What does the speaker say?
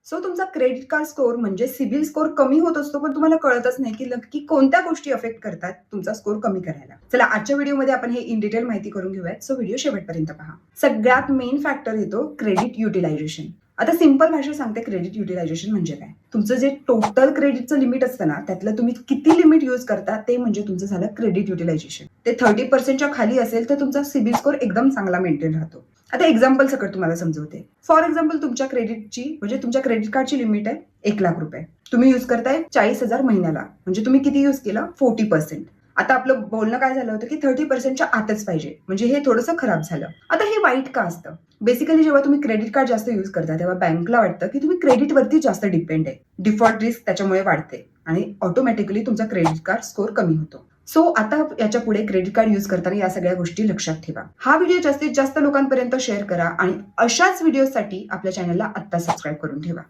So तुमचा credit card score म्हणजे CIBIL score कमी होत असतो, पण तुम्हाला कळतच नाही की नक्की कोणत्या गोष्टी अफेक्ट करतात तुमचा स्कोर कमी करायला. चला आजच्या व्हिडिओमध्ये आपण हे इन डिटेल माहिती करून घेऊयात. सो व्हिडिओ शेवटपर्यंत पहा. सगळ्यात मेन फॅक्टर येतो क्रेडिट युटिलायझेशन. आता सिंपल भाषेत सांगते क्रेडिट युटिलायझेशन म्हणजे काय. तुमचं जे टोटल क्रेडिटचं लिमिट असतं ना, त्यातलं तुम्ही किती लिमिट यूज करता ते म्हणजे तुमचं झालं क्रेडिट युटिलायझेशन. ते 30% खाली असेल तर तुमचा सिबिल स्कोर एकदम चांगला मेंटेन राहतो. आता एक्झाम्पल सकट तुम्हाला समजवते. फॉर एक्झाम्पल तुमच्या क्रेडिटची म्हणजे तुमच्या क्रेडिट कार्डची लिमिट आहे 1,00,000 रुपये. तुम्ही युज करताय 40,000 महिन्याला. म्हणजे तुम्ही किती युज केलं? 40%. आता आपलं बोलणं काय झालं होतं की 30%च्या आतच पाहिजे. म्हणजे हे थोडंसं खराब झालं. आता हे वाईट का असतं? बेसिकली जेव्हा तुम्ही क्रेडिट कार्ड जास्त युज करता तेव्हा बँकला वाटतं की तुम्ही क्रेडिटवरती जास्त डिपेंड आहे. डिफॉल्ट रिस्क त्याच्यामुळे वाढते आणि ऑटोमॅटिकली तुमचा क्रेडिट कार्ड स्कोर कमी होतो. सो आता याच्या पुढे क्रेडिट कार्ड युज करताना या सगळ्या गोष्टी लक्षात ठेवा. हा व्हिडिओ जास्तीत जास्त लोकांपर्यंत शेअर करा आणि अशाच व्हिडिओसाठी आपल्या चॅनलला आत्ता सबस्क्राईब करून ठेवा.